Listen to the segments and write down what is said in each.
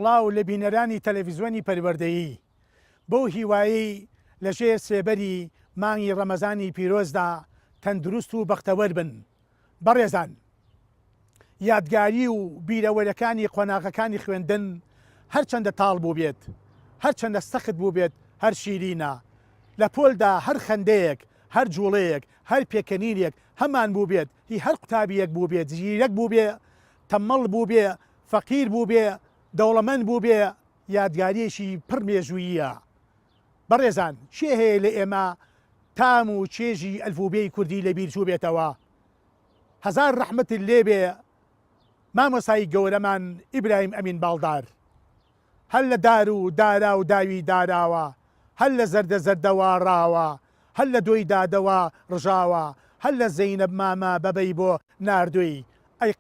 سڵاو لە بینەرانی تەلەڤیزیۆنی پەروەردەیی بۆ هیوایی لەژێر سێبەری مانگی ڕەمەزانی پیرۆزدا تەندروست و بەختەوەر بن. بەڕێزان، یادگاری و بیرەوەرەکانی قۆناغەکانی خوێندن هەرچەندە تاڵ بوو بێت، هەرچەندە سەخت بوو بێت، هەر شیرینە. لە پۆلدا هەر خەندەیەک، هەر جوڵەیەک، هەر پێکەنینێک هەمان بوو بێت، هی هەر قوتابیەک بوو بێت، زیرەک بوو بێ، تەمەڵ بوو بێ، فەقیر بوو بێ، دەوڵەمەند بوو بێ، یادگاریەکی پڕ مێژووییە. بەڕێزان، چێ هەیە لە ئێمە تام و چێژی ئەلفوبێی کوردی لەبیر چوو بێتەوە؟ هەزار ڕەحمەتت لێبێ مامۆسایی گەورەمان ئیبراهیم ئەمین باڵدار. هەر لە دار و دارا و داوی داراوە، هەر لە زەردە زەردەوە ڕاوە، هەر لە دۆی دادەوە ڕژاوە، هەر لە زەینەب مامە بەبەی بۆ ناردووی. ئەی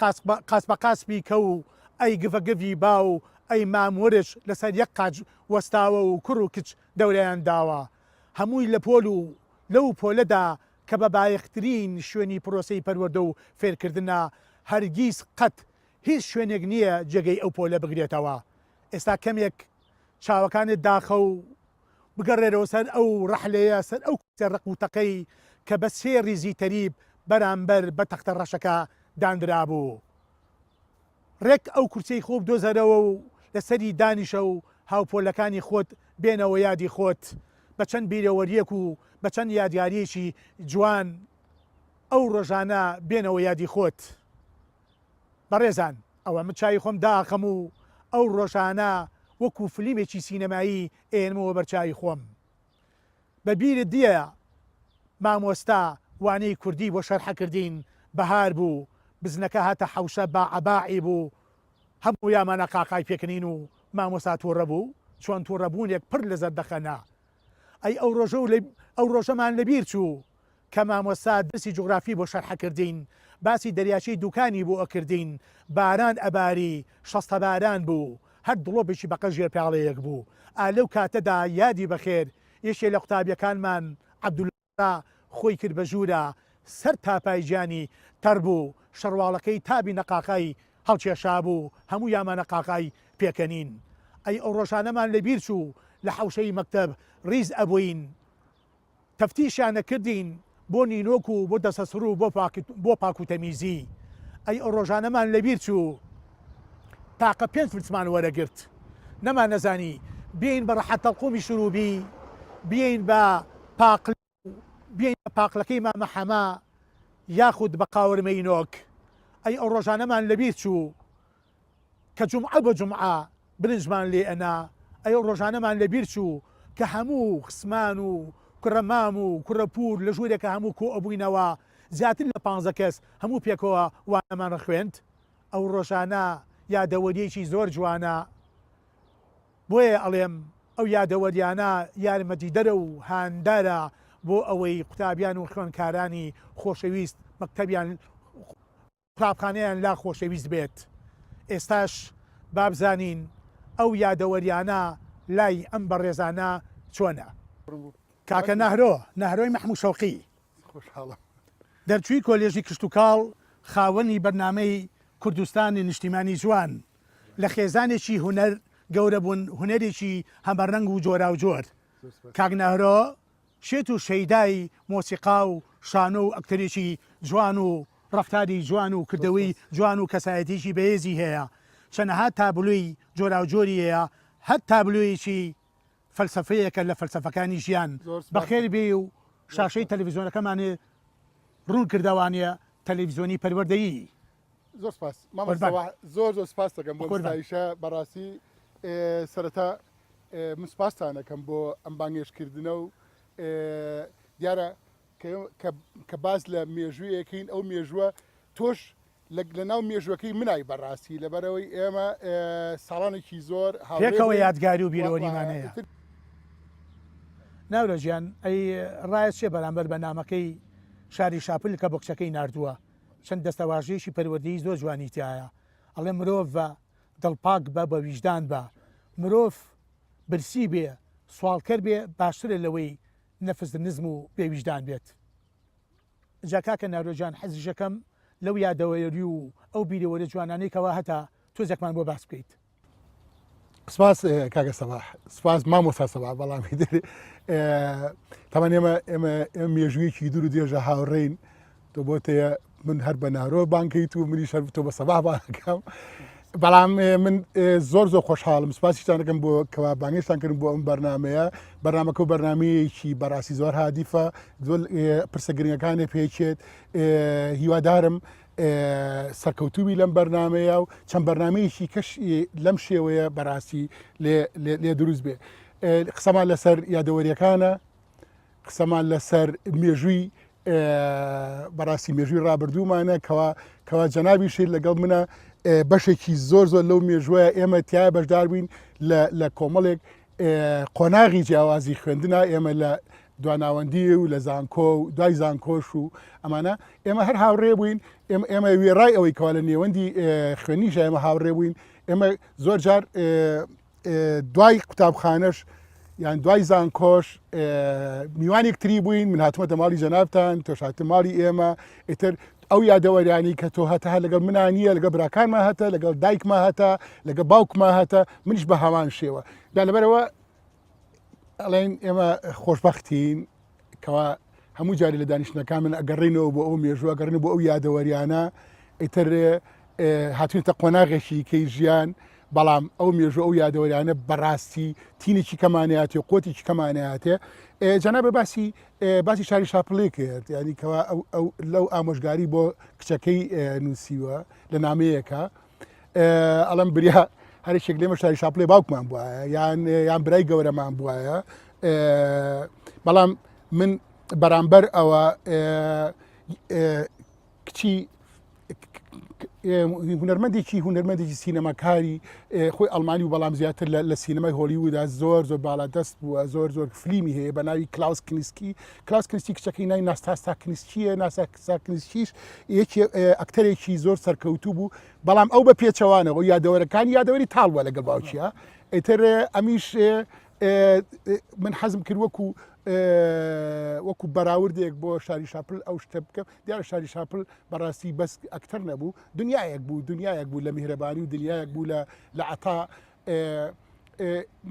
قاس بە قاسپی کە و ئەی گڤەگڤی با و ئەی مامورش لەسەر یەک قاج وەستاوە و کوڕ و کچ دەورەیان داوە. هەمووی لە پۆل و لەو پۆلەدا کە بە بایەخترین شوێنی پرۆسەی پەروەردە و فێرکردنە، هەرگیز قەت هیچ شوێنێک نییە جێگەی ئەو پۆلە بگرێتەوە. ئێستا کەمێک چاوەکانت داخە و بگەڕێرەوە سەر ئەو ڕەحلەیە، سەر ئەو ڕقوتەکەی کە بە سێ ریزی تەریب بەرامبەر بە تەختە ڕەشەکە دانرا بوو. ڕێک ئەو کورسەی خۆ بدۆزەرەوە و لەسەری دانیشە و هاوپۆلەکانی خۆت بێنەوە یادی خۆت بە چەند بیرەوەریەک و بە چەند یادیاریەکی جوان ئەو ڕۆژانە بێنەوە یادی خۆت. بەڕێزان، ئەوە من چای خۆم داخەم و ئەو ڕۆژانە وەکو فلیمێکی سینەمایی ئێنمەوە بەرچاوی خۆم. بەبیرت دیە مامۆستا وانەی کوردی بۆ شەرحەکردین بەهار بوو، بزنەکە هاتە حەوشە باعباعی بوو، هەموو یامانە قاقای پێکەنین و مامۆستا تۆڕە بوو، چۆن تۆڕەبوونێک پڕ لە زەردەخەنا. ئەی ئەو ڕۆژەمان لەبیر چوو کە مامۆستا دەرسی جوغرافی بۆ شەرحەکردین، باسی دەریاچەی دوکانی بۆ ئەکردین، باران ئەباری، شەستە باران بوو، هەر دڵۆپێکی بەقە ژێر پیاڵەیەک بوو. لەو کاتەدا یادی بەخێر یەکێ لە قوتابیەکانمان عەبدوڵڵا خۆی کرد بە ژوورە، سەر تاپای گیانی تەڕ بوو، شەڕواڵەکەی تابی نەقاقای هەڵکێشا بوو، هەموو یامانە قاقای پێکەنین. ئەی ئەو ڕۆژانەمان لەبیر چوو لە حەوشەی مەکتەب ڕیز ئەبووین، تەفتیشیانە کردین بۆ نینۆک و بۆ دەسەسڕ و بۆ پاک و تەمیزی. ئەی ئەو ڕۆژانەمان لەبیر چوو تاقە 5 فرچمان وەرەگرت، نەمان نەزانی بێین بە ڕەحەتەڵقومی شروبی، بێین بە پاقلەکەی مامە حەما یاخود بە قاورمەی نۆک. ئەی ئەو ڕۆژانەمان لەبیر چوو کە جومعە بە جومعە برنجمان لێ ئەنا. ئەی ئەو ڕۆژانەمان لەبیر چوو کە هەموو خسمان و کوڕەمام و کوڕەپور لە ژوورێکە هەموو کۆ ئەبووینەوە، زیاتر لە 15 کەس هەموو پێکەوە وانەمان ڕخوێند. ئەو ڕۆژانە یادەوەریەکی زۆر جوانە. بۆیە ئەڵێم ئەو یادەوەریانە یارمەتیدەرە و هاندارە بۆ ئەوەی قوتابیان و خوێندکارانی خۆشەویست مەکتەبیان قوتابخانەیان لا خۆشەویست بێت. ئێستاش بابزانین ئەو یادەوەریانە لای ئەم بەڕێزانە چۆنە. کاکە نەهرۆی مەحموود شەوقی دەرچووی کۆلێژی کشتوکاڵ، خاوەنی بەرنامەی کوردستانی نیشتیمانی جوان، لە خێزانێکی هونەر گەورە بوون، هونەرێکی هەمەڕەنگ و جۆرا و جۆر. کاک نەهرۆ شێت و شەیدای مۆسیقا و شانۆ و ئەکتەرێکی جوان و ڕەفتاری جوان و کردەوەی جوان و کەسایەتیشی بەهێزی هەیە. چەنەها تابلۆی جۆرا و جۆری هەیە، هەر تابلۆیەکی فەلسەفەیەکە لە فەلسەفەکانی ژیان. بەخێر بێ و شاشەی تەلەڤیزیۆنەکەمانێ ڕوون کردەوانە تەلەڤیزیۆنی پەروەردەیی. زۆر سپاس زۆر سپاس دەکەم بۆ ستایشە. بەڕاستی سەرەتا من سپاسان دەکەم بۆ ئەم بانگێشکردنە و دیارە کە باز لە مێژوویەکەین، ئەو مێژووە تۆش لە ناو مێژوەکەی منای بەڕاستی لەبەرەوەی ئێمە ساڵانێکی زۆر پێکەوە یادگاری و بیرۆریمانەیە. ناورۆژیان ئەی ڕایەت چێ بەرامبەر بە نامەکەی شاری شاپل کە بۆکچەکەی نردووە، چەند دەستەواژەیەکی پەروەردەیی زۆر جوانی تایە. ئەڵێ مرۆڤ بە دڵپاک بە بە ویژدان بە، مرۆڤ برسی بێ، سوالکەر بێ، باشترە لەوەی نەفس نزم و بێویژدان بێت. جا کاکە ناورۆژیان حەزیشەکەم لەو یادەوەری و ئەو بیرەوەرە جوانانەی کەوا هەتا تۆزێکمان بۆ باس بکەیت. سپاس کاکە سەباح سپاس مامۆستا سەباح بەڵامی دێ تاوان ئێمە مێژوویەکی دوور و درێژە هاوڕێین تۆ بۆ تەیە من هەر بە نارۆ بانکەیت و منیش هەر تۆ بە سەباح بانەکەم بەڵام من زۆر خۆشحاڵم سپاسیتان دەکەم بۆ کەوا بانگێشتان کردن بۆ ئەم بەرنمەیە بەرنمەکە و بەرنمەیەکی بەڕاستی زۆر هادیفە زۆر پرسە گرنگەکانێ پێچێت هیوادارم سەرکەوتوبی لەم بەرنمەیە و چەند بەرنمەیەکی کەش لەم شێوەیە بەڕاستی لێ دروست بێ قسەمان لەسەر یادەوەریەکانە قسەمان لەسەر مێژووی بەڕاستی مێژووی ڕابردوومانە کەوا جەنابیشی لەگەڵ منە بەشێکی زۆر لەو مێژووە ئێمە تایە بەشدار بووین لە کۆمەڵێک قۆناغی جیاوازی خوێندنە ئێمە لە دواناوەندی و لە زانکۆ و دوای زانکۆش و ئەمانە ئێمە هەر هاوڕێ بووین ئێمە وێڕای ئەوەی کەوا لە نێوەندی خوێنیش ئێمە هاوڕێ بووین ئێمە زۆر جار دوای قوتابخانەش یان دوای زانکۆش میوانێکتری بووین من هاتوومەتە ماڵی جەنابتان تۆش هاتە ماڵی ئێمە ئیتر ئەو یادەوەریانی کە تۆ هەتا لەگەڵ منانیە لەگە براکانمان هەتە لەگەڵ دایکما هەتا لەگە باوکما هەتا منیش بە هەمان شێوە دا لەبەرەوە ئەڵێن ئێمە خۆشببختین کەوا هەموو جاری لە دانیشتەکان من ئەگەڕێنەوە بۆ ئەو مێژووە ئەگەڕێنە بۆ ئەو یادەوەریانە ئیتر هاتوونتە قۆناغێکی کەی ژیان بەڵام ئەو مێژوە ئەو یادەوەریانە بەڕاستی تینێکی کەمانەیەاتێ قوتێکی کەمانەیەاتێ جەنابە باسی شاری شاپڵێ کرد ینی کەوا لەو ئامۆژگاری بۆ کچەکەی نووسیوە لە نامەیەکە ئەڵم بریا هەرێکێک لێمە شاری شاپڵێ باوکمان بووە یان برای گەورەمان بووایە بەڵام من بەرامبەر ئەوە کچی هونەرمەندێکی سینەماکاری خۆی ئەڵمانی و بەڵام زیاتر لە سینەمای هۆلیوودا زۆر باڵادەست بووە زۆر فلیمی هەیە بە ناوی کلااوس کنیسکی کچەکەی ناوی ناستاستا کنیسکیە ناسا کنیسکیش یەکی ئەکتەرێکی زۆر سەرکەوتوو بوو بەڵام ئەو بە پێچەوانەوە یادەوەرەکانی یادەوەری تاڵوە لەگەڵ باوکیە ئیتر ئەمیش من حەزم کرد وەکو بەراوردێک بۆ شاری شاپل ئەو شتە بکەم دیارە شاری شاپل بەڕاستی بەس ئەکتەر نەبوو دنیایەک بوو لە میهرەبانی و دنیایەک بوو لە عتا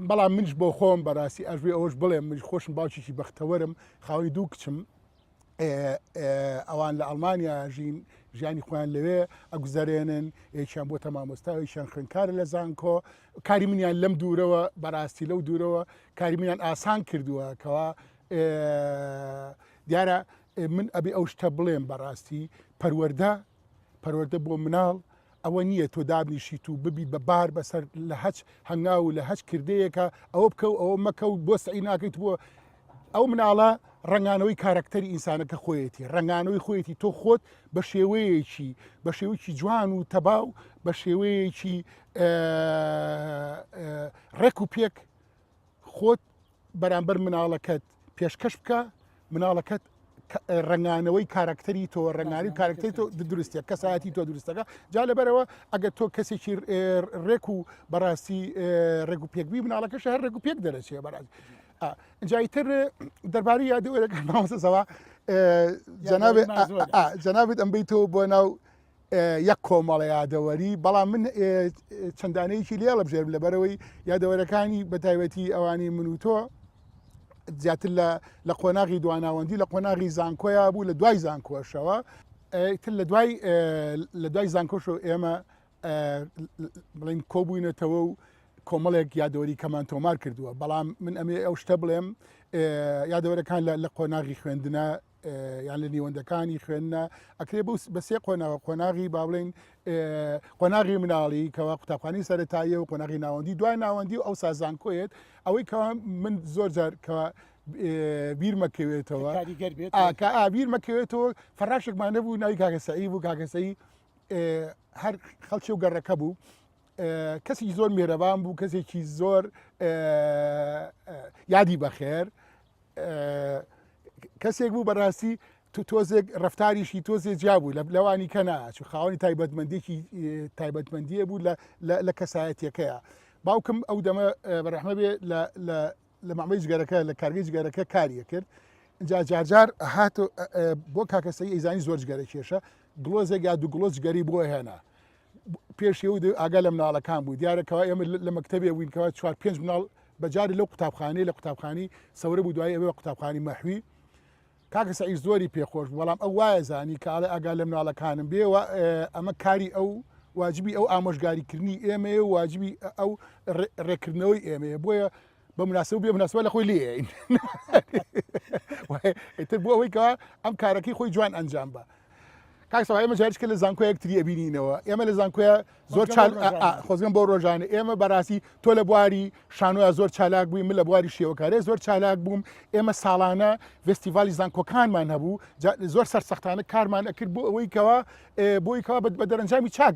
بەڵام منش بۆ خۆم بەڕاستی ئەژێ ئەوش بڵێم منش خۆشم باوکیی بەختەوەرم خاوەنی دوو کچم ئەوان لە ئەڵمانیا ژیانی خۆیان لەوێ ئەگوزارێنن یەکیان بۆ تەمامۆستا یەکیان خوێندکارە لە زانکۆ کاری منیان لەم دوورەوە بەڕاستی لەو دوورەوە کاری منیان ئاسان کردووە کەوا دیارە من ئەبێ ئەو شتە بڵێم بەڕاستی پەروەردە بۆ مناڵ ئەوە نییە تۆ دابنیشیت و ببیت بە بار بەسەر لە هەچ هەنگاو و لە هەچ کردەیەکە ئەوە بکە و ئەوە مەکە و بۆ سعی ناکەیت بووە ئەو مناڵە ڕنگانەوەی کارکتەری ئینسانەکە خۆیەتی ڕنگانەوەی خۆیەتی تۆ خۆت بە شێوەیەکی جوان و تەباو بە شێوەیەکی ڕێک و پێک خۆت بەرامبەر مناڵەکەت پێشکەش بکە مناڵەکەت ڕنگانەوەی کارکتەری تۆ ڕنگانی کارکتەری تۆ دروستە کەسایەتی تۆ دروستەکە جا لەبەرەوە ئەگەر تۆ کەسێکی ڕێک و بەڕاستی ڕێک و پێکبی مناڵەکەش هەر ڕێک و پێک دەرەچێ بەڕاستی جایتر دەربارەی یادەوەرەکان مامۆستاسەوا جەنابێت ئەم بیتەوە بۆ ناو یەک کۆمەڵە یادەوەری بەڵام من چەندانەیەکی لێ بژێرم لەبەرەوەی یادەوەرەکانی بەتایبەتی ئەوانی من و تۆ زیاتر لە قۆناغی دواناوەندی لە قۆناغی زانکۆیا بوو لە دوای زانکۆشەوە تر لە دوای زانکۆشەوە ئێمە بڵین کۆبووینەتەوە و کۆمەڵێک یادەوەری کەمان تۆمار کردووە بەڵام من ئەمێ ئەو شتە بڵێم یادەوەرەکان لە قۆناغی خوێندنە یان لە نیوەندەکانی خوێندنە ئەکرێ بەسێ قۆناغی با بڵێن قۆناغی مناڵی کەوا قوتابخانەی سەرەتاییە و قۆناغی ناوەندی دوای ناوەندی و ئەو سازانکۆیت ئەوەی کەوا من زۆر جار کەوا بیر مەکەوێتەوە بیر مەکەوێتەوە فەراشێکمان نەبوو ناوی کاکەسەئی بوو کاکەسەی هەر خەڵکی و گەڕەکە بوو کەسێکی زۆر مێرەبان بوو کەسێکی زۆر یادی بەخێر کەسێک بوو بەڕاستی تۆزێک ڕفتاریشی تۆزێ جیا بوو لەوانی کە ناچوو خاوەنی تایبەتمەندێکی تایبەتمەندیە بوو لە کەسایەتیەکەیە باوکم ئەو دەمە بەڕەحمە بێ لە مامەی جگەرەکە لە کارگەی جگەرەکە کاریە کرد اینجا جارجار هاتۆ بۆ کاکەسەی ئەیزانی زۆر جگەرە کێشە گڵۆزێک یا دوو گڵۆز جگەری بۆ هێنا پێشی و ئاگا لە مناڵەکان بوو دیارەکەەوە ئێمە لە مەکتتەبێ بووینکەوە 4-5 مناڵ بەجاری لەو قوتابخانەی لە قوتابخانی سەورە بوو دوای ئەوێ قوتابخانی مەحوی کاکە سەعید زۆری پێخۆش بەڵام ئەو وایە زانی کاڵە ئاگا لە مناڵەکانم بێ ئەمە کاری ئەو واجبی ئەو ئامۆژگاریکردنی ئێمەیە و واجبی ئەو ڕێکردنەوەی ئێمەیە بۆیە بە مناسب بێ مناسبە لە خۆی لێین تر بۆ ئەوەی کەوا ئەم کارەکەی خۆی جوان ئەنجام بە کاکسەوە ئێمە جارشکە لە زانکۆ یەکتری ئەبینینەوە ئێمە لە زانکۆیە زۆر خۆزگەم بۆ ڕۆژانە ئێمە بەڕاستی تۆ لە بواری شانۆە زۆر چالاک بووی من لە بواری شێوەکارێ زۆر چالاک بووم ئێمە ساڵانە فستیڤالی زانکۆکانمان هەبوو زۆر سەرسەختانە کارمان ئەکرد بۆ ئەوەی کەوا بۆی کەوا بە دەرەنجامی چاک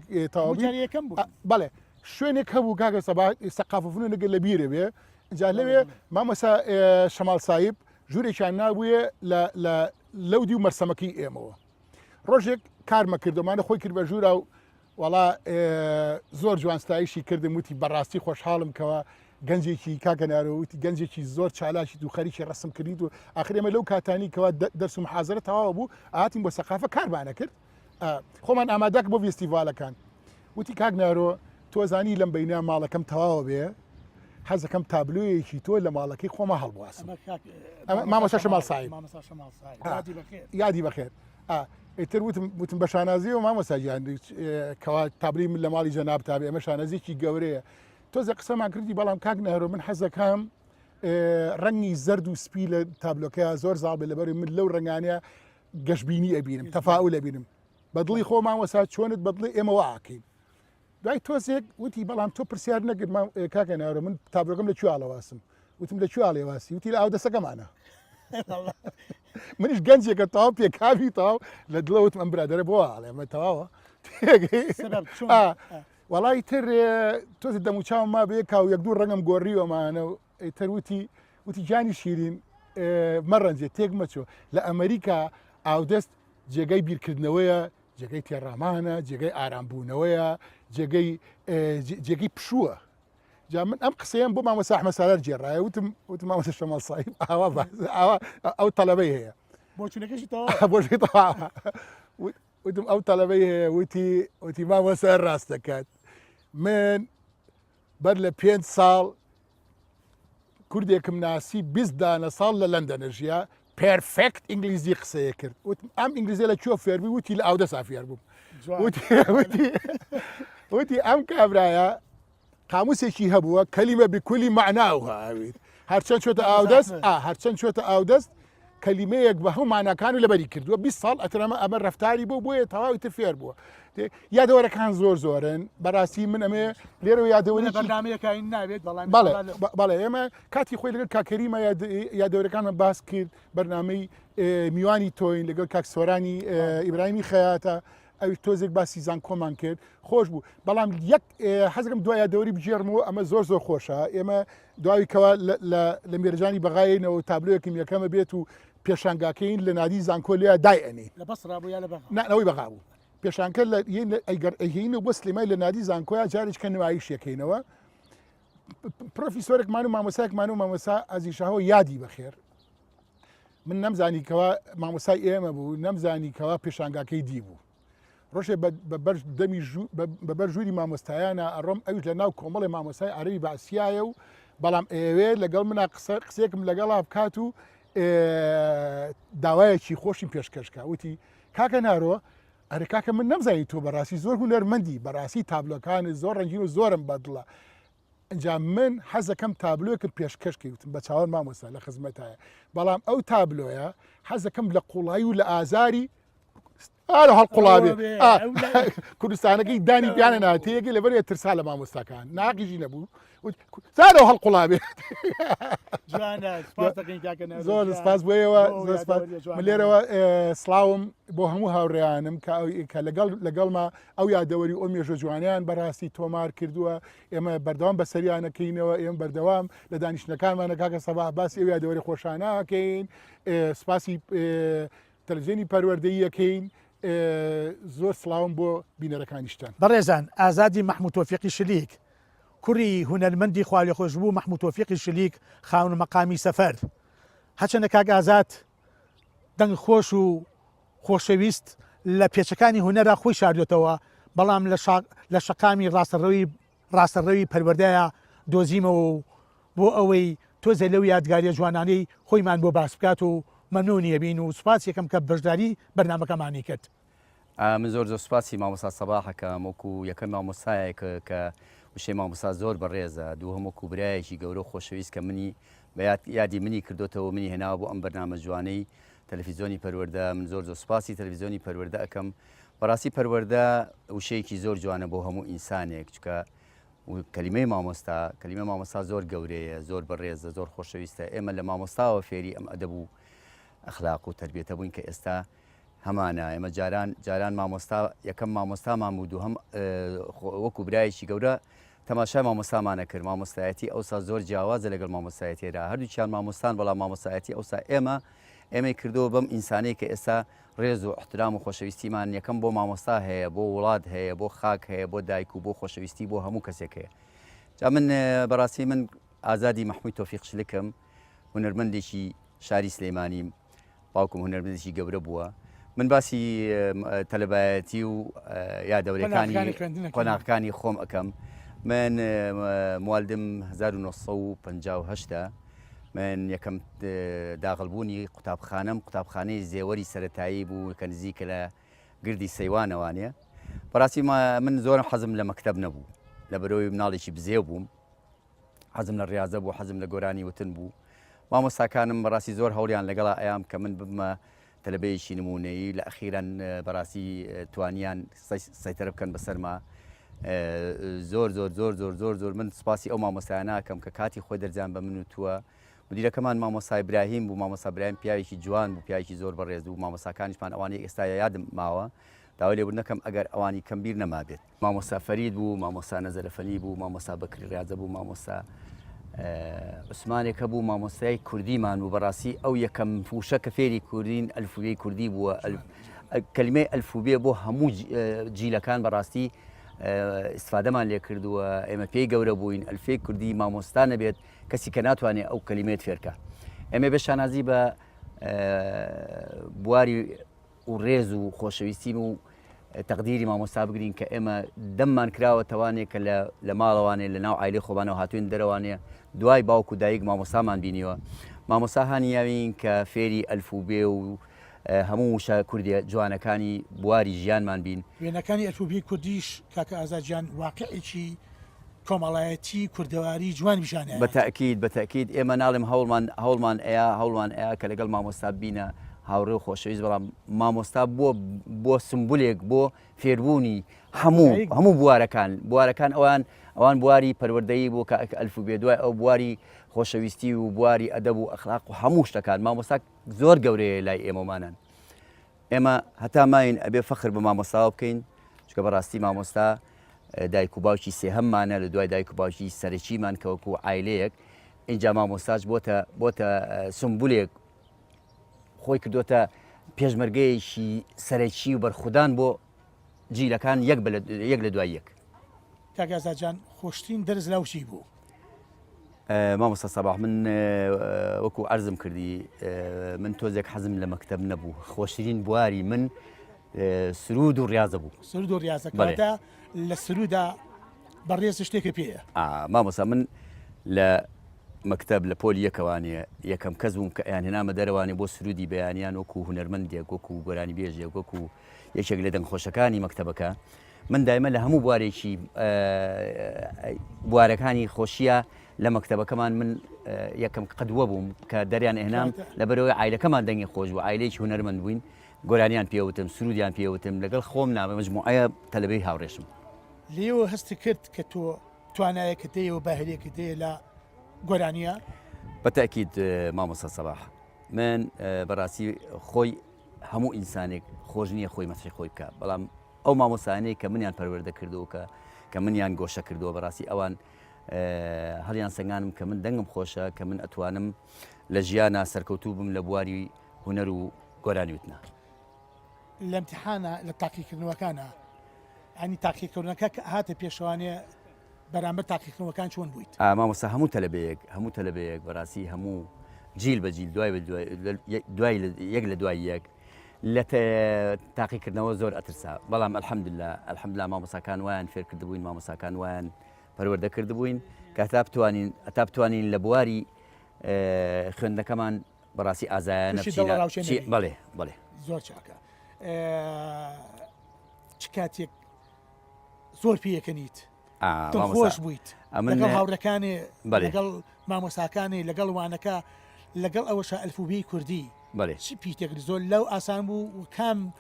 یەکەم بوو بەڵێ شوێنێک هەبوو کاکە سەقافەفونە لەگەل لە بیرە بێ جا لەوێ مامەسا شەماڵ سایب ژوورێکیان نابووە لەو دی و مەرسەمەکەی ئێمەوە ڕۆژێک کارمە کردمانە خۆی کرد بە ژوورە و وڵا زۆر جوانستایشی کردم وتی بەڕاستی خۆشحاڵم کەەوە گەنجێکی کاکەنارەوتی گەنجێکی زۆر چالاشی و خەریکی ڕسم کردیت و ئاخرێمە لەو کاتانی کەەوە دەرس و محازرە تەواوە بوو ئاهاتین بۆ سەقافە کارمانە کرد خۆمان ئامادەک بۆ فستیڤالەکان وتی کاکنارۆ تۆزانی لەم بینە ماڵەکەم تەواوە بێ حەزەکەم تابلوویەکی تۆ لە ماڵەکەی خۆمە هەڵبواسم مامۆستا شەماڵ سایب یادی بەخێر ئیتر وتم بە شانازی و مامۆساجیان کەوا تابلی من لە ماڵی جەناب تابێ ئەمە شانازیی گەورەیە تۆزە قسەمان کردی بەڵام کاک نەهرۆ من حەزەکەم ڕەنگی زەرد و سپی لە تابلۆکەیە زۆر زاڵ بێ لەبەر من لەو ڕنگانەیە گەشتبینی ئەبینم تەفاعول ئەبینم بەدڵی خۆ مامۆسا چۆنت بەدڵی ئێمەوە ئاکەین دوای تۆزێک وتی بەڵام تۆ پرسیار نەکرد کاکە نەهرۆ من تابلۆکەم لەکوێ ئاڵەواسم وتم لەکوێ ئاڵێواسی وتی لە ئاودەسەکەمانە منیش گەنجێکە تەواو پێکاوی تەواو لە دڵەوتم ئەم برادەرە بۆ ئاڵێ ئەمە تەواوە وەڵی تر تۆزی دەموچاو ما بێ کاو یەک دوو ڕەنگەم گۆڕیوەمانە و تر وتی جانی شیرین مەڕەنجێ تێک مەچۆ لە ئەمریکا ئاودەست جێگەی بیرکردنەوەیە جێگەی تێڕامانە جێگەی ئارامبوونەوەیە جێگەی پشووە جا من ئەم قسەیەم بۆ مامۆستا ئەحمەد سالار جێڕایە وتم مامۆستا شەماڵ سایب ئەو تەلەبەی هەیە بۆچونەکەشی بۆشی تەواوە وتم ئەو تەلەبەی هەیە وتی مامۆستا ڕاست دەکات من بەر لە 5 ساڵ کوردێکم ناسی 20 دانە ساڵ لە لەندەنە ژیا پێرفێکت ئینگلیزی قسەیە کرد وتم ئەم ئینگلیزیە لە کوێ فێربووی وتی لە ئاودەسا فێر بووم وتی ئەم کابرایە قاموسێکی هەبووە کەلیمە بکولی معناوها ئاویت هەرچەند چۆتە ئاودەست هەرچەند چۆتە ئاودەست کەلیمەیەک بە هەموو ماناکان و لەبەری کردووە 20 ساڵ ئەترەمە ئەمە ڕفتاری بۆ بۆیە تەواوی تر فێر بووە یادەوەرەکان زۆرن بەڕاستی من ئەمێ لێرەوە یادەوەری بەرنامەیەکین نابێت بەڵێ ئێمە کاتی خۆی لەگەڵ کاکەریمە یادەوەرەکانمە باس کرد بەرنامەی میوانی تۆین لەگەڵ کاک سۆرانی ئیبراهیمی خەیاتە ئەوی تۆزێک باسی زانکۆمان کرد خۆش بوو بەڵام یەک حەزەکەم دوای یادەوەری بجێڕمەوە ئەمە زۆر خۆشە ئێمە دواویکەوە لە مێرجانی بەغایەوە تابلۆیەکم یەکەمە بێت و پێشانگاکەین لە نادی زانکۆ لێ دایئەنی نەوەی بەغا بوو پێشانکە ئەگەر و بۆ سلێمای لە نادی زانکۆیە جارێککە نمایشیەکەینەوە پرۆفیسۆرێکمان و مامۆسایەکمان و مامۆسا ئازیشاهەوە یادی بەخێر من نەمزانیکەوە مامۆسای ئێمە بوو نەمزانیکەوە پێشانگاکەی دی بوو ڕۆژێ بەبەر ژووری مامۆستایانە ئەڕۆم ئەوش لە ناو کۆمەڵی مامۆسای عەرەبی باسیایە و بەڵام ئێوێ لەگەڵ منە قسێکم لەگەڵا بکات و داوایەکی خۆشی پێشکەشکە وتی کاکە نارۆ ئەرە کاکە من نەمزانی تۆ بەڕاستی زۆر هونەرمەندی بەڕاستی تابلۆکانی زۆر ڕەنگین و زۆرم بەدڵە ئەنجام من حەزەکەم تابلۆکم پێشکەشکی وتم بە چاوەڕ مامۆستا لە خزمەتایە بەڵام ئەو تابلۆیە حەزەکەم لە قوڵایی و لە ئازاری هەڵقوڵابێ کوردستانەکەی دانی پیانە ناتەیەکی لەبەر ترسا لە مامۆستاکان ناقیژی نەبوو زارەوە هەڵقوڵابێ زۆر سپاس بۆیەوە لێرەوە سڵاوم بۆ هەموو هاوڕێیانم کە لەگەڵما ئەو یادەوەری ئەو مێژە جوانیان بەڕاستی تۆمار کردووە ئێمە بەردەوام بە سەریانەکەینەوە ئێمە بەردەوام لە دانیشتەکانمانە کاکە سەباح باسی ئەو یادەوەری خۆشانەکەین سپاسی تەلەڤیزیۆنی پەروەردەییەکەین زۆر سڵاوم بۆ بینەرەکانیشتان بەڕێزان ئازادی مەحموود تۆفیقی شلیک کوڕی هونەرمەندی خوا لێخۆش بوو مەحموود تۆفیقی شلیک خاون مەقامی سەفەر هەرچەندە کاک ئازاد دەنگ خۆش و خۆشەویست لە پێچەکانی هونەرە خۆی شاردوێتەوە بەڵام لە شەقامی ڕاستەڕەوی پەروەردەیە دۆزیمەوە بۆ ئەوەی تۆزە لەو یادگاریە جوانانەی خۆیمان بۆ باس بکات و مەمنونیە بین و سوپاس یەکەم کە بەشداری بەرنامەکەمانی کرد. من زۆر سوپاسی مامۆستا سەباحەکەم وەکو یەکەم مامۆستایەکە کە وشەی مامۆستا زۆر بەڕێزە دوو هەموو کوبرایەکی گەورە و خۆشەویست کە منی بە یادی منی کردوتەوە منی هێناوە بۆ ئەم بەرنامە جوانەی تەلەڤیزیۆنی پەروەردە. من زۆر سوپاسی تەلەڤیزیۆنی پەروەردە ئەەکەم. بەڕاستی پەروەردە وشەیەکی زۆر جوانە بۆ هەموو ئینسانێک چکە کەلیمەی مامۆستا زۆر گەورەیە، زۆر بەڕێزە، زۆر خۆشەویستە. ئێمە لە مامۆستاوە فێری ئەم ئەدەب و ئەخلاق و تربیەتە بووین کە ئێستا هەمانە ئێمە جاران مامۆستا یەکەم مامۆستامان بود و هەم وەکو برایەکی گەورە تەماشای مامۆستامانە کرد. مامۆستایەتی ئەوسا زۆر جیاوازە لەگەڵ مامۆستایەتیێرا هەردووچیان مامۆستان بەڵام مامۆستایەتی ئەوسا ئێمەی کردەوە بەم ئینسانەی کە ئێستا ڕێز و احترام و خۆشەویستیمان یەکەم بۆ مامۆستا هەیە، بۆ وڵات هەیە، بۆ خاک هەیە، بۆ دایک و بۆ خۆشەویستی بۆ هەموو کەسێک هەیە. جا من بەڕاستی من ئازادی مەحموود تۆفیق شلکم، هونەرمەندێکی شاری سلەیمانیم، باوکم هونەرمەندێکی گەورە بووە. من باسی تەلەبایەتی و یادەورەکانی قۆناغەکانی خۆم ئەەکەم. من موالدم 1950 من یەکەم داغڵبوونی قوتابخانەی زێوەری سەرەتایی بوو کە نزیکە لە گردی سەیوانەوانێ. بەڕاستی من زۆرم حەزم لە مەکتەب نەبوو، لە بەرەوەی مناڵێکی بزێ بووم، حەزم لە ڕاضە بوو، حەزم لە گۆرانی وتن بوو. مامۆستاکانم بەڕاستی زۆر هەوڵیان لەگەڵا ئەیام کە من ببمە تەلەبەیەکی نمونەیی. لە ئەخیران بەڕاستی توانیان سەیتەرە بکەن بەسەرما. زۆر من سپاسی ئەو مامۆستایانە ئەکەم کە کاتی خۆی دەرجان بە من و تووە. مدیرەکەمان مامۆستا ئیبراهیم بوو. مامۆستا ئیبراهیم پیاوێکی جوان بوو، پیاوێکی زۆر بەڕێز بوو. مامۆستاکانیشمان ئەوانەی ئێستا یادم ماوە، داوای لێبوردنەکەم ئەگەر ئەوانی کەمبیر نەمابێت. مامۆستا فەرید بوو، مامۆستا نەزەرەفەنی بوو، مامۆستا بەکری ڕیاضە بوو، مامۆستا عوسمانێکە بوو، مامۆستای کوردیمان بوو. بەڕاستی ئەو یەکەم فوشە کە فێری کوردین ئەلفوبێی کوردی بووە. کەلیمەی ئەلفوبێ بۆ هەموو جیلەکان بەڕاستی استفادەمان لێ کردووە. ئێمە پێی گەورە بووین ئەلفەی کوردی مامۆستا نەبێت کەسی کە ناتوانێت ئەو کەلیمێت فێرکە. ئێمە بەشانازی بە بواری و ڕێز و خۆشەویستیم و تەقدیری مامۆستا بگرین کە ئێمە دەممان کراوە تەوانێت کە لە ماڵەوانێ لە ناو عایلەی خۆبانەوە هاتوین دەرەوانێ دوای باوک و دایک مامۆستامان بینیوە. مامۆستا هانیاوین کە فێری ئەلفوبێ و هەموو وشە کوردی جوانەکانی بواری ژیانمان بین. وێنەکانی ئەلفوبێی کوردیش کاکە ئازادجان واقعێکی کۆمەڵایەتی کوردەواری جوان پیشانەیە. بەتەکید ئێمە ناڵێم هەوڵمان ئەیە کە لەگەڵ مامۆستا بینە هاوڕێ و خۆشەویست، بەڵام مامۆستا بۆ سمبولێک بۆ فێربوونی هەموو بوارەکان ئەوان بواری پەروەردەیی بۆ کە ئەلفوبێ دوای ئەو بواری خۆشەویستی و بواری ئەدەب و ئەخلاق و هەموو شتەکان مامۆستا زۆر گەورەیە لای ئێمەمانن. ئێمە هەتا ماین ئەبێ فەخر بە مامۆستاوە بکەین چکە بەڕاستی مامۆستا دایک و باوکی سێهەممانە لە دوای دایک و باوکی سەرەکیمان کە وەکو عایلەیەک. اینجا مامۆستاش بۆتە سمبولێک خۆی کردوتە پێشمەرگەیەکی سەرەکی و بەرخودان بۆ جیلەکان یەک لە دوای یەک. کاکە ئازادجان خۆشترین دەرز لاوچی بوو؟ مامۆستا سەباح من وەکو عەرزم کردی من تۆزێک حەزم لە مەکتەب نەبوو. خۆشترین بواری من سرود و ڕیاضە بوو. سرود و ڕیاضەکەواتە لە سرودا بەڕێز شتێکە پێیە. مامۆستا من لە مەکتەب لە پۆلی یەکەوانەیە یەکەم کەس بووم کە ئەیان هێنامە دەرەوانێ بۆ سرودی بەیانیان وەکو هونەرمەندێک وەکو گۆرانی بێژێک وەکو یەکێک لە دەنگخۆشەکانی مەکتەبەکە. من دایمە لە هەموو بوارەکانی خۆشیە لە مەکتەبەکەمان من یەکەم قەدوە بووم کە دەریان ئێنام لە بەرەوەی عایلەکەمان دەنگی خۆش بوو، عایلەیەکی هونەرمەند بووین، گۆرانیان پێوتم، سرودیان پێوتم، لەگەڵ خۆم نامە مەجموعەیە تەلەبەی هاوڕێشم. لێوە هەستی کرد کە تۆ توانایەکە دەیە و باهرێکە دەیە لە گۆرانیە؟ بەتەکید مامۆستا سەباح من بەڕاستی خۆی هەموو ئینسانێک خۆش نییە خۆی مەسحی خۆی بکە، بەڵام ئەو مامۆسایانەی کە منیان پەروەردە کردەوە کە منیان گۆشە کردەوە بەڕاستی ئەوان هەڵیان سەنگانم کە من دەنگم خۆشە کە من ئەتوانم لە ژیانە سەرکەوتوو بم لە بواری هونەر و گۆرانی وتنە. لە ئیمتیحانە لە تاقیکردنەوەکانە ئەنی تاقیکردنەکە هاتە پێشەوانێ بەرامبەر تاقیکردنەوەکان چۆن بوویت؟ مامۆستا هەموو تەلەبەیەک بەڕاستی هەموو جیل بە جیل دوای یەک لە دوای یەک لە تاقیکردنەوە زۆر ئەترسا بەڵام الحەمدلله مامۆساکان وایان فێر کردبووین مامۆساکان وایان پەروەردە کردبووین کە تا بتوانین لە بواری خوێندنەکەمان بەڕاستی ئازایانە بڵێ زۆر چاکە چ کاتێک زۆر پێیەکەنیت خۆش بوویت لەگەڵ هاوڕەکانی لەگەڵ مامۆساکانی لەگەڵ وانەکە لەگەڵ ئەوەشە ئەلفوبێی کوردی چی پیتێکری زۆر لەو ئاسان بوو و کام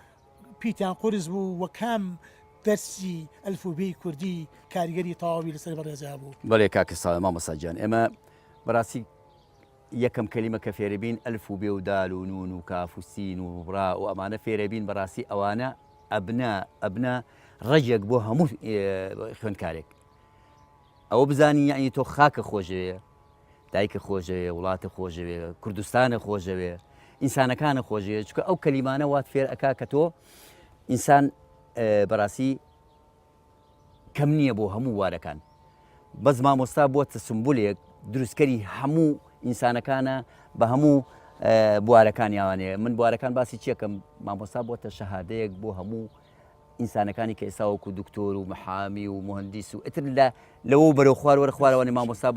پیتیان قورس بوو و کام دەرسی ئەلفوبێی کوردی کاریگەری تەواوی لەسەر بەڕێزا بوو بەڵێ کاکە ساڵ مامۆساجان ئێمە بەڕاستی یەکەم کەلیمە کە فێرەبین ئەلفوبێ و دال و نون و کاف و سین و ڕا و ئەمانە فێرەبین بەڕاستی ئەوانە ئەبنە ڕێژێک بۆ هەموو خوێندکارێک ئەوە بزانی یعنی تۆ خاکە خۆشەوێ دایکە خۆشەوێ وڵاتە خۆشەوێ کوردستانە خۆشەوێ ئینسانەکانە خۆشەوێ چکە ئەو کەلیمانە وات فێر ئەکا کە تۆ ئینسان بەڕاستی کەم نییە بۆ هەموو وارەکان بەس مامۆستا بۆتە سمبولێک دروستکەری هەموو ئینسانەکانە بە هەموو بوارەکان یاوانەیە من بوارەکان باسی چیەکەم مامۆستا بۆتە شەهادەیەک بۆ هەموو ئینسانەکانی کە ئێستا وەکو دکتۆر و محامی و مهندیس و ئتر لەوە بەرەو خوار وەرە خوارەوەی مامۆستا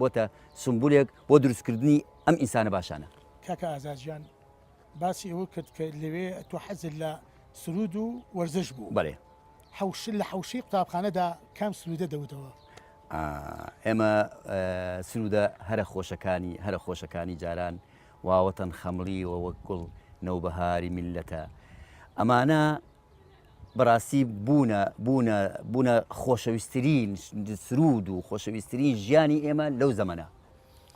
بۆتە سمبولێک بۆ دروستکردنی ئەم ئینسانە باشانە کاکە ئازازیان باسی ئەوە کرد کە لەوێ تۆ حەزت لە سرود و وەرزش بوو بەڵێ لە حوشەی قوتابخانەدا کام سرودە دەوتەوە ئێمە سرودە هەرە خۆشەکانی جاران واوەتەن خەمڵی و وەک گوڵ نەوبەهاری میلەتە ئەمانە بەڕاستی بوونە خۆشەویستترین سرود و خۆشەویستترین ژیانی ئێمە لەو زەمەنە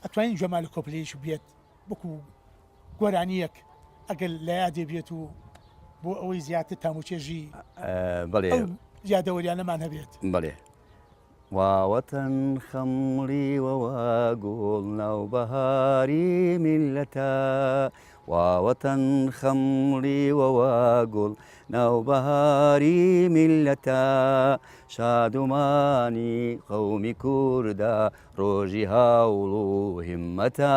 ئەتوانین جەمال کۆپلەیەش بێت بکو گۆرانیەک ئەگەر لە یادێ بێت و بۆ ئەوەی زیاتر تاموچێژی بەڵێ زیادەوەریانەمان هەبێت بەڵێ واوەتەن خەمڵی وەوا گوڵ ناوبەهاری میلەتە واوەتەن خەمڵی وەوا گوڵ ناوبەهاری میلەتە شادومانی قەومی کووردا ڕۆژی هەوڵ و هیممەتە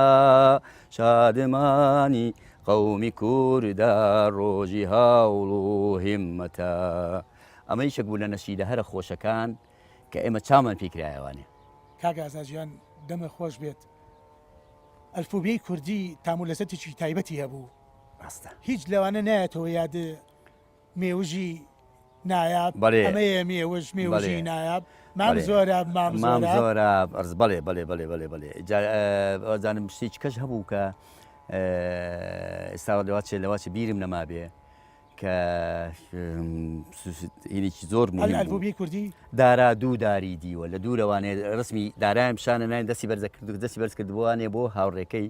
شادمانی قەومی کووردا ڕۆژی هەوڵ و هیممەتە ئەمە یەکێک بوو لە نەشیدە هەرە خۆشەکان کە ئێمە چامان پێکرایەوانێ کاگازاژیان دەمە خۆش بێت ئەلفوبێی کوردی تامولەسەتێکی تایبەتی هەبوو ڕاستە هیچ لەوانە نایەتەوە یاد مێوژی نایاب ئەمەیە مێوژی نایاب مام زۆرە ئەرز بڵێ ئەزانم شتێکی کەش هەبوو کە ئێستا لەواچێ بیرم نەما بێ کە هینێکی زۆر ئەلفوبێی کوردی دارا دوو داری دیوە لە دوورەوانێ ڕسمی دارایم شانە ناین دەستی بەرز کردبووانێ بۆ هاوڕێکەی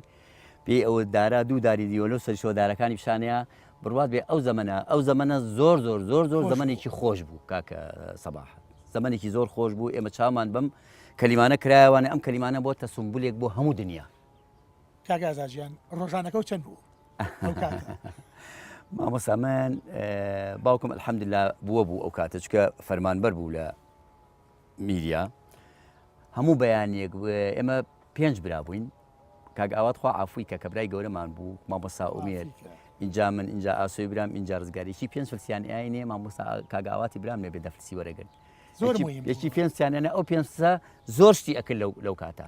پێی ئەوە دارا دوو داری دیوە لەو سەرشەوە دارەکانی پیشانەیە بڕوات بێ ئەو زەمەنە زۆر زەمانێکی خۆش بوو کاکە سەباح زەمانێکی زۆر خۆش بوو ئێمە چامان بەم کەلیمانە کرایەوانە ئەم کەلیمانە بۆتە سمبولێک بۆ هەموو دنیا کاگازاژیان ڕۆژانەکە و چەند بوو مامۆسامان باوکم الحەمدلله بوو ئەو کاتە چکە فەرمانبەر بوو لە میدیا هەموو بەیانێک ئێمە 5 برا بووین کاک ئاوات خوا ئافووی کە کەبرای گەورەمان بوو مامۆستا ئومێر اینجا من اینجا ئاسۆی برام اینجا ڕزگاریی 5 فلسیان ئاینێ مامۆستا کاگاواتی برام لێ بێ دەفلسی وەرەگرن یەکی 5 یانە ئەو 5 زۆر شتی ئەکرد لەو کاتە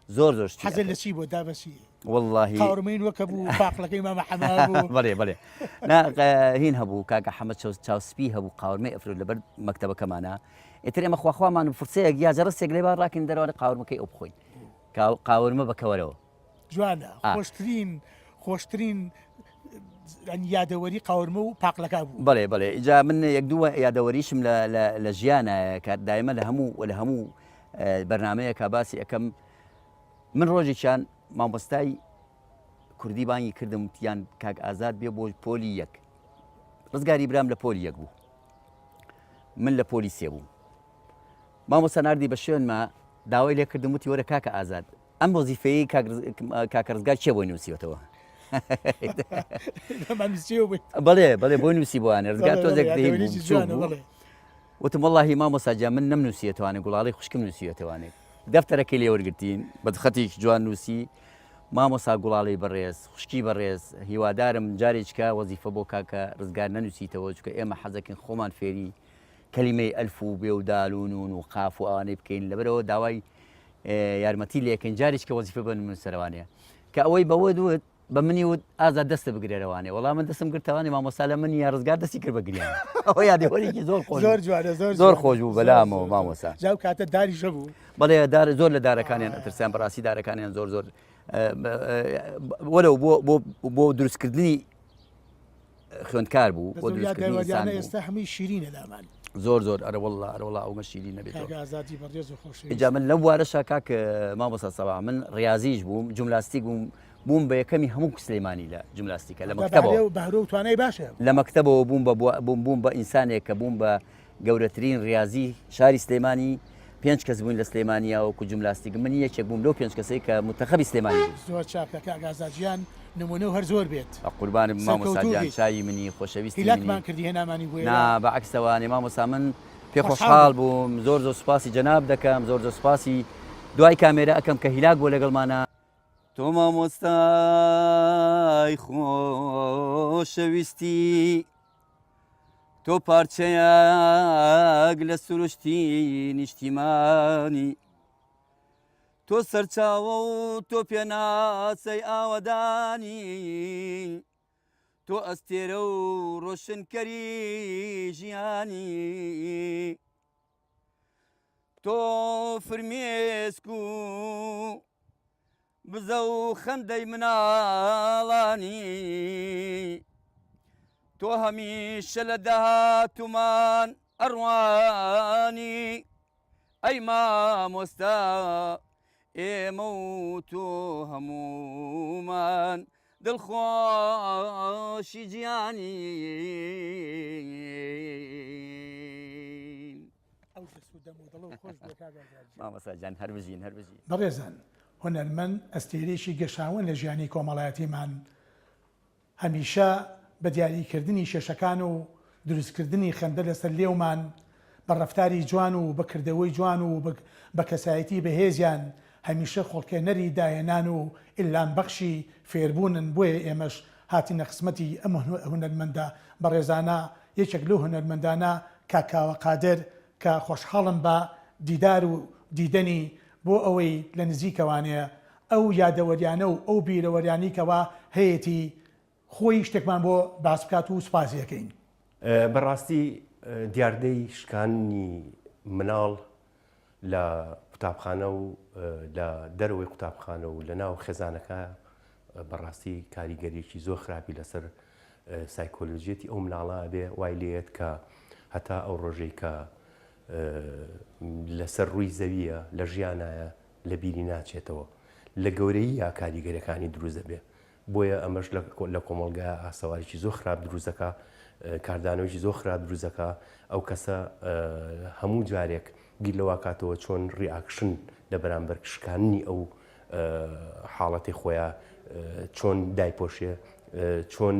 زۆر شتی حەزت لە چی بۆ دابەسی والله قاورمەین وەکە بوو پاقلەکەی مامە حەماد بوو بڵێ هین هەبوو کاکە حەمەد چاوسپی هەبوو قاورمەی ئەفرۆ لەبەر مەکتەبەکەمانە ئێتر ئێمە خواخوامان فرسەیەک یا جەڕستێک لێبا ڕاکەین دەرەوە قاورمەکەی ئەو بخۆین قاورمە بەکەوەرەوە جوانە خۆشترین یادەوەری قاورمە و پاقلەکە بوو بڵێ ئیجا من یەک دووە یادەوەریشم لە ژیانە کە دایمە لە هەموو بەرنمەیەکە باسی ئەەکەم من ڕۆژێکیان مامۆستای کوردی بانگی کردم یان کاک ئازاد بێ بۆ پۆلی یەک ڕزگاری برام لە پۆلی یەک بوو من لە پۆلی سێ بووم مامۆستا ناردی بە شوێنمە داوای لێ کردم وتی وەرە کاکە ئازاد ئەم وەزیفەیەی کاکە ڕزگار چێ بۆی نووسیوەتەوە بەڵێ بۆی نووسی بووانێ ڕزگار تۆزێک وتم وەڵڵاهی مامۆستاجا من نەمنووسیەتوانێ گوڵاڵی خوشکم نووسیەتەوانێت دەفتەرەکەی لێ وەرگرتین بە خەتێکی جوان نووسی مامۆستا گوڵاڵی بەڕێز خوشکی بەڕێز هیوادارم جارێککە وەزیفە بۆ کاکە ڕزگار نەنووسیتەوە چکە ئێمە حەزەکەن خۆمان فێری کەلیمەی ئەلف و بێ و دال و نون و قاف و ئەوانەی بکەین لەبەرەوە داوای یارمەتی لێکەین جارێککە وەزیفە بە نووسەرەوانەیە کە ئەوەی بەوە دوت بە منی وت ئازاد دەستە بگرێرەوانێ وەڵام من دەستم گرتەوانی مامۆستا لە من یا ڕزگار دەستی کرد بە گریان ئەوە یادێوەرێکی زۆر خۆش زۆر خۆش بوو بەلامەوە مامۆستا جاو کاتە داری ژەبوو بەڵێ زۆر لە دارەکانیان ئەترسیان بەڕاستی دارەکانیان زۆر زۆر وەرەو بۆ دروستکردنی خوێندکار بوو بۆ دروستکردنی ئێستا هەمووی شیرینە لامان زۆر زۆر ئەرەوەڵڵا ئەومە شیرین نەبێتەوە ئازادی بەڕێز و خۆشی ئجا من لەم وارەشە کاکە مامۆستا سەباح من ڕاضیش بووم جوملاستیک بووم بە یەکەمی هەموو سلەیمانی لە جوملاستیکە لە مەکتەبەوە بەهرە و توانای باشە لە مەکتەبەوە بووم بە ئینسانێک کە بووم بە گەورەترین ڕاضی شاری سلەیمانی 5 کەس بووین لە سلەیمانیا وەکو جوملاستیک من یەکێک بووم لەو 5 کەسەی کە متەخەبی سلەیمانی زۆر چاکە کاک ئازادیان نمونە و هەر زۆر بێت قوربانم مامۆستا جان چای منی خۆشەویستی هیلاکمان کردی هێنامانی بۆ نا بەعکسەوانێ مامۆستا من پێ خۆشحاڵ بووم زۆر سوپاسی جەناب دەکەم زۆر سوپاسی دوای کامێرە ئەەکەم کە هیلاک بۆ لەگەڵمانە تۆ مامۆستای خۆشەویستی تۆ پارچەیەک لە سروشتی نیشتیمانی تۆ سەرچاوە و تۆ پێناسەی ئاوەدانی تۆ ئەستێرە و ڕۆشنکەری ژیانی تۆ فرمێسک و بزە و خەندەی مناڵانی تۆ هەمیشە لە داهاتومان ئەڕوانی ئەی مامۆستا ئێمە و تۆ هەموومان دڵخۆشی جیانی مامۆستا جان هەربژین بەڕێزان هونەرمەند ئەستێرێکی گەشاون لە ژیانی کۆمەڵایەتیمان هەمیشە بە دیاریکردنی شێشەکان و دروستکردنی خەندە لەسەر لێومان بە ڕەفتاری جوان و بەکردەوەی جوان و بە کەسایەتی بەهێزیان هەمیشە خۆڵکێنەری داهێنان و ئیلام بەخشی فێربوونن بۆیە ئێمەش هاتینە قسمەتی ئەم هونەرمەندە بەڕێزانە یەکێک لەو هونەرمەندانە کاکاوە قادر کە خۆشحاڵم بە دیدار و دیدەنی بۆ ئەوەی لە نزیکەوانەیە ئەو یادەوەریانە و ئەو بیرەوەریانیکەوە هەیەی خۆی شتێکمان بۆ باس بکات و سوپاسیەکەین بەڕاستی دیاردەی شکانی مناڵ لە قوتابخانە و لە دەرەوەی قوتابخانە و لە ناو خێزانەکە بەڕاستی کاریگەریەکی زۆر خراپی لەسەر سایکۆلۆژیەتی ئەو مناڵە بێ وای لێت کە هەتا ئەو ڕۆژەی کە لەسەر ڕووی زەویە لە ژیانایە لە بیری ناچێتەوە لە گەورەی یا کاریگەریەکانی دروست دەبێ بۆیە ئەمەش لە کۆمەڵگای ئاسەوارێکی زۆر خراپ دروستەکە کاردانەوەی زۆر خراپ دروستەکە ئەو کەسە هەموو جارێک گیر لەوە کاتەوە چۆن ڕیاکشن لە بەرامبەر شکاندنی ئەو حاڵەتی خۆیان چۆن دایپۆشێ چۆن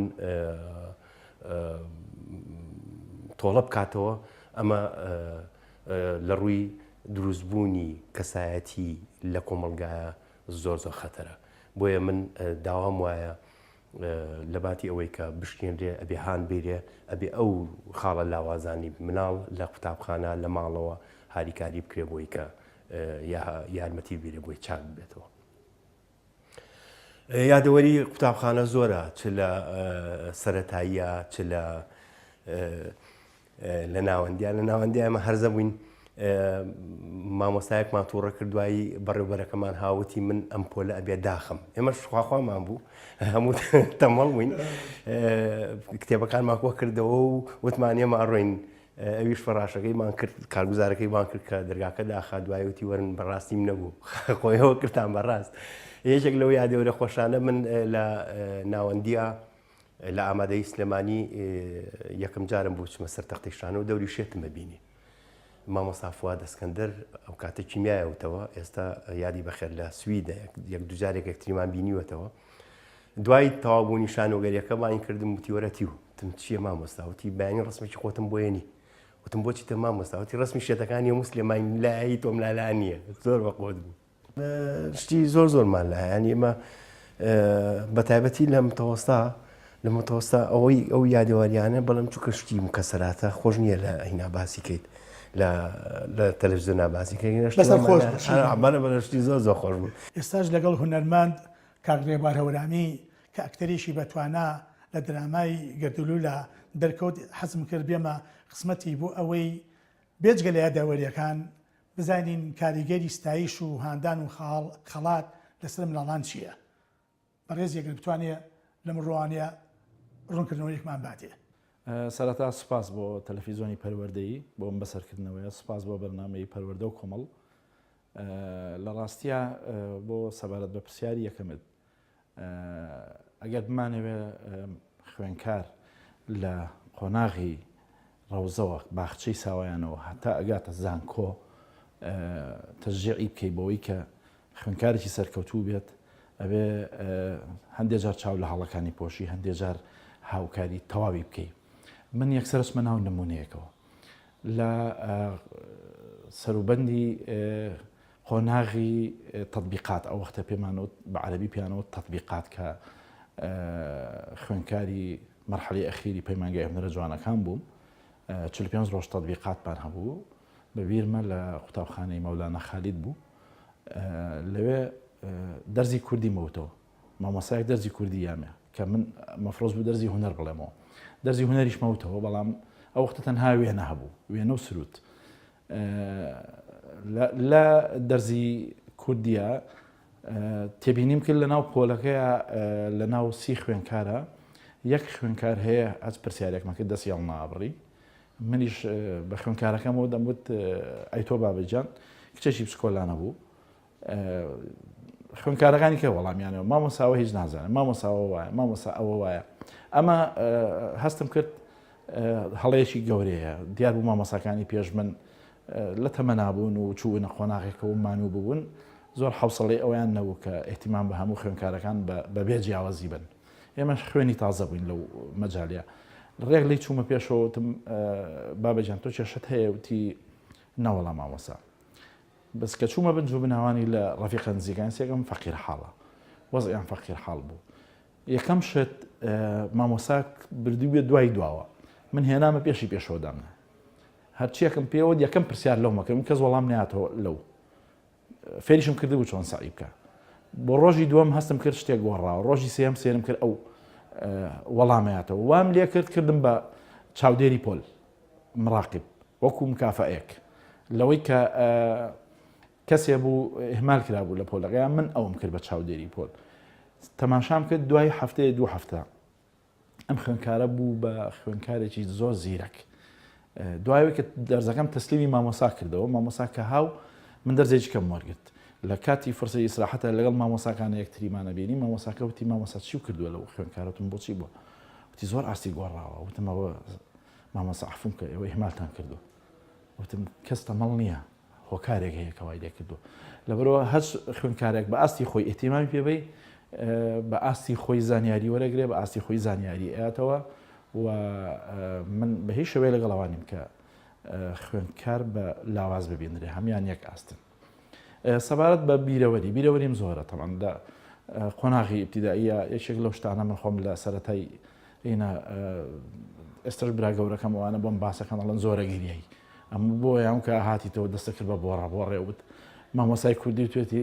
تۆڵە بکاتەوە ئەمە لە ڕووی دروستبوونی کەسایەتی لە کۆمەڵگایە زۆر خەتەرە بۆیە من داوام وایە لە باتی ئەوەی کە بشکێنرێ ئەبێ هاان بێرێ ئەبێ ئەو خاڵە لاوازانی مناڵ لە قوتابخانە لە ماڵەوە هاریکاری بکرێ بۆی کە یارمەتی بێرێ بۆی چاک بێتەوە یادەوەری قوتابخانە زۆرە چ لە سەرەتاییە چ لە ناوەندیان لە ناوەندیانمە هەرزە بووین مامۆستایەکمان تووڕە کردوایی بەڕێوبەرەکەمان هاوتی من ئەم پۆلە ئەبێ داخم ئێمەش خواخوامان بوو هەموو تەمەڵ بووین کتێبەکانمان کۆ کردەوە و وتمانێمە ئەڕۆین ئەویش فەڕاشەکەیمان کرد کارگوزارەکەیمان کرد کە دەرگاکە داخا دوایوتی وەرن بەڕاستیم نەبوو خۆیەوە کردان بەڕاست یەکێک لەو یادەوەرە خۆشانە من لە ناوەندیە لە ئامادەی سلێمانی یەکەم جارم بوو چمە سەر تەختەیشانە و دەوری شێتمە بینی مامۆستا فواد ئەسکەندەر ئەو کاتە کیمیایەوتەوە ئێستا یادی بەخێر لە سویدە یەک دوو جارێک یەکتریمان بینیوەتەوە دوای تەواوبوونی شانۆگەریەکە باین کردم وتیوەرەتی و تم چییە مامۆستا وتی بەیانی ڕسمێکی خۆتم بۆیەنی وتم بۆچی تە مامۆستا وتی ڕسمی شێتەکانی هەموو سلێمانی لای تۆم لالا نییە زۆر بەقۆت بوو شتی زۆرمان لایەن ئێمە بەتایبەتی لە متەوەستا ئەو یادەوەریانە بەڵام چووکە شتی مکەسەراتە خۆش نییە لە هینا باسی کەیت لە تەلەڤیزیۆنا باسی بەشتی زۆر خۆش بوو. ئێستاش لەگەڵ هونەرماند کاکڕێبوار هەورامی کە ئەکتەریشی بەتوانە لە درامای گەردوولو لە دەرکەوت حەزم کرد بێمە قسمەتی بوو ئەوەی بێجگە لە یادەوەریەکان بزانین کاریگەری ستایش و هاندان و خەڵات لەسەر منداڵان چییە؟ بەڕێز یەکر بتوانێت لە مرۆوانە ڕوونکردنەوەیەکمان باتێ. سەرەتا سوپاس بۆ تەلەڤیزیۆنی پەروەردەیی بۆ ئەم بەسەرکردنەوەیە، سوپاس بۆ بەرنامەی پەروەردە و کۆمەڵ. لە ڕاستیە بۆ سەبارەت بە پرسیاری یەکەمت ئەگەر بمانەوێ خوێنکار لە قۆناغی ڕەوزەوە باخچەی ساوایانەوە هەتا ئەگاتە زانکۆ تەشجیعی بکەی بەوەی کە خوێنکارێکی سەرکەوتوو بێت، ئەبێ هەندێک جار چاو لە هەڵەکانی پۆشی، هەندێک جار هاوکاری تەواوی بکەی. من یەکسەرچمە ناو نمونەیەکەوە لە سەروبەندی قۆناغی تەطبیقات، ئەو وەختە پێمانەوت بە عەرەبی پێیانەوە تەطبیقات کە خوێنکاری مەرحەلەی ئەخیری پەیمانگای هونەرە جوانەکان بووم، 45 ڕۆژ تەطبیقاتمان هەبوو بەبیرمە لە قوتابخانەی مەولانە خالید بوو. لەوێ دەرزی کوردی مەوتەوە، مامۆسایەک دەرزی کوردی یامێ کە من مەفرۆز بوو دەرزی هونەر بڵێمەوە، دەرزی هونەریش مەوتەوە، بەڵام ئەو وەختە تەنها وێنە هەبوو، وێنە و سروت. لە دەرزی کوردیە تێبینیم کرد لە ناو پۆلەکەیە لە ناو 30 خوێنکارە یەک خوێنکار هەیە ئەس پرسیارێکمە کرد دەستی هەڵ نابڕی. منیش بە خوێنکارەکەمەوە دەموت ئەی تۆ بابەجان کچێکی پسکۆلانە بوو، خوێنکارەکانی کە وەڵامیانەوە مامۆساوە هیچ نازانێت، مامۆساوە وایە، مامۆسا ئەوە وایە. ئەمە هەستم کرد هەڵەیەکی گەورەیە، دیار بوو مامۆساکانی پێش من لە تەمەنابوون و چوونە قۆناغێکەوە مانوو ببوون، زۆر حوسڵەی ئەویان نەبوو کە ئێحتیمام بە هەموو خوێنکارەکان بەبێ جیاوازی بن. ئێمەش خوێنی تازە بووین لەو مەجاالە. ڕێک لی چوومە پێشەوەتم بابەجان تۆ کێشت هەیە وتی ناوەڵام مامۆسا، بەس کە چوومە بنج و بناوانی لە ڕەفیقە نزیکان سێگەم فەقیر حاڵە، وەزعیان فەقیر حاڵ بوو. یەکەم شت مامۆساک بردی بێت دوای دواوە، من هێنامە پێشی پێشەوەدامە، هەرچیەکەم پێوە یەکەم پرسیار لەو مەکەم کەس وەڵام نایاتەوە لەو فێریشم کرده بوو چۆن سعی بکە. بۆ ڕۆژی دووەم هەستم کرد شتێک گۆڕاوە، ڕۆژی سێم سێرم کرد ئەو وەڵامەیەتەوە، وام لێ کردم بە چاودێری پۆل مراقب وەکو مکافەیەک لەوەی کە کەسێ بوو ئهمال کرابوو لە پۆلەکەیان، من ئەوم کرد بە چاودێری پۆل. تەماشام کرد دوای هەفتەیە دوو هەفتە ئەم خوێنکارە بوو بە خوێنکارێکی زۆر زیرەک. دوایەوەی کە دەرزەکەم تەسلیمی مامۆسا کردەوە، مامۆسا کە هاو من دەرزێکی کەم وەرگرت لە کاتی فرسەی ئیسراحەتە لەگەڵ مامۆساکانە یەکتریمانە بینی، مامۆساکە وتی مامۆسا چی کردووە لەو خوێنکارەتم بۆچی بووە؟ وتی زۆر ئاستی گۆڕاوە. وتم ئەوە مامۆسا عەفوم کە ئێوە ئیهمالتان کردووە. وتم کەس تەمەڵ نییە، هۆکارێک هەیە کە وای لێ کردووە. لەبەرەوە هەر خوێنکارێک بە ئاستی خۆی ئیهتیمامی پێبەی، بە ئاستی خۆی زانیاری وەرەگرێ، بە ئاستی خۆی زانیاری ئەیاتەوە. و من بە هیچ شێوەیە لەگەڵەوانیم کە خوێنکار بە لاواز ببینرێ، هەمیان یەک ئاستن. سەبارەت بە بیرەوەریم زۆرە تەمان لە قۆناغی ئیبتیدائیە یەکێک لەو شتانە من خۆم لە سەرەتای ئینە ئێستش برا گەورەکەم ئەوانە بۆم باسەکەن ئەڵەن زۆرە گیریایی ئەمە بۆ یان کە هاتیتەوە دەستە کرد بە بۆڕە وت مامۆسای کوردی توێتی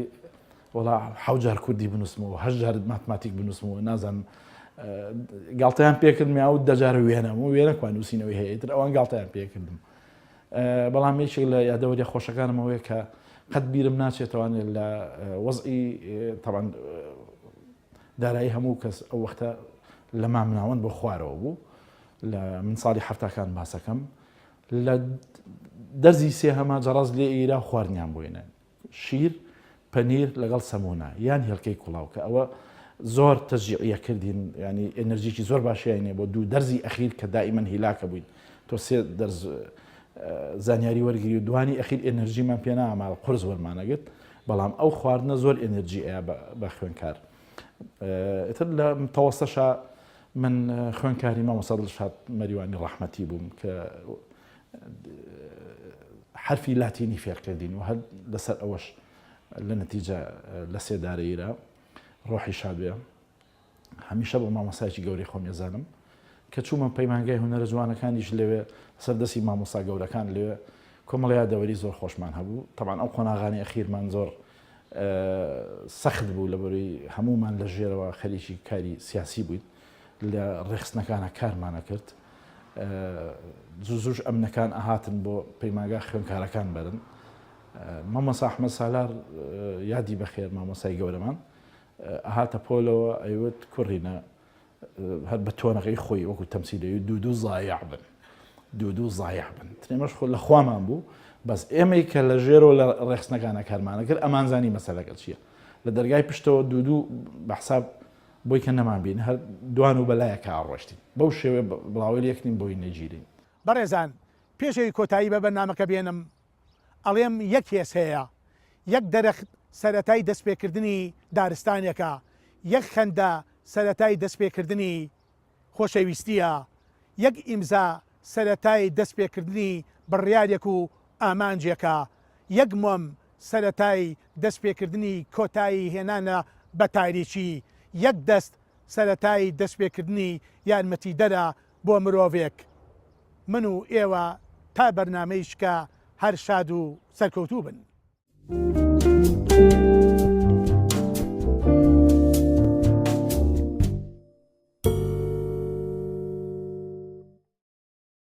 وڵا 7 جار کوردی بنووسمەوە 8 جار ماتماتیک بنووسمەوە نازانم گاڵتەیان پێکرد میاوت 10 جار وێنەم و وێنەکوان نووسینەوەی هەیە تر ئەوان گاڵتەیان پێکردم. بەڵام یەکێک لە یادەوەری خۆشەکانمەوەیە کە قەت بیرم ناچێتوانێت لە وەزئی تەبەن دارایی هەموو کەس ئەو وەختە لە مامناوەند بۆ خوارەوە بوو لە من ساڵی هەفتەکان باسەکەم لە دەرزی سێ هەما جەڕاز لێ ئێرا خواردنیان بووینە شیر پەنیر لەگەڵ سەمونە یان هێڵکەی کوڵاو کە ئەوە زۆر تەشجیعیە کردین ینی ئێنەرژیکی زۆر باشیانێ بۆ دوو دەرزی ئەخیر کە دائیمەن هیلاکە بووین تۆ سێ دەرز زانیاری وەرگری و دوانی ئەخیر ئێنەرژیمان پێ ناماڵ قورس وەرمانەگرت بەڵام ئەو خواردنە زۆر ئێنەرژی ئەیە بە خوێنکار. ئیتر لە تەوەستەشە من خوێنکاری مامۆستا دڵشاد مەریوانی ڕەحمەتی بووم کە حرفی لاتینی فێرکردین و هەر لەسەر ئەوەش لە نەتیجە لە سێدارەیرا ڕۆحی شاد بێ هەمیشە بۆ مامۆسایکی گەورەی خۆم ێزانم کە چوومە پەیمانگای هونەرە جوانەکانیش لەوێ سەردەسی مامۆستا گەورەکان لێوێ کۆمەڵیا دەوەری زۆر خۆشمان هەبوو تەمان ئەو قۆناغانی ئەخیرمان زۆر سەخت بوو لەبەروی هەمومان لە ژێرەوە خەریکی کاری سیاسی بووین لە ڕێخستنەکانە کارمانە کرد زوش ئەمنەکان ئاهاتن بۆ پەیمانگا خوێنکارەکان بەرن مامۆستا ئەحمەد سالار یادی بەخێر مامۆسای گەورەمان ئاهاتە پۆلەوە ئەیوت کوڕینە هەر بە تۆنەکەی خۆی وەکو تەمسیلەوی دوو زایع بن دوو زایع بن ترێمەش خۆ لە خوامان بوو بەس ئێمەی کە لە ژێرەوە لە ڕێخستنەکانە کارمانە کرد ئەمانزانی مەسەلەکە چییە لە دەرگای پشتەوە دوو بەحساب بۆی کە نەمانبین هەر دوان و بەلایە کە ئاڕۆشتین بەو شێوێ بڵاوی یەکنین بۆی نەگیرین بەڕێزان پێشەوەی کۆتایی بە بەرنامەکە بێنم ئەڵێم یەک هێز هەیە یەک دەرەخت سەرەتای دەستپێکردنی دارستانێکە یەک خەندە سەرەتای دەستپێکردنی خۆشەویستیە یەک ئیمزا سەرەتای دەستپێکردنی بڕیارێک و ئامانجێکە یەک مۆم سەرەتای دەستپێکردنی کۆتایی هێنانە بە تاریکی یەک دەست سەرەتای دەستپێکردنی یارمەتیدەرە بۆ مرۆڤێک من و ئێوە تا بەرنامەیشکە هەر شاد و سەرکەوتوو بن.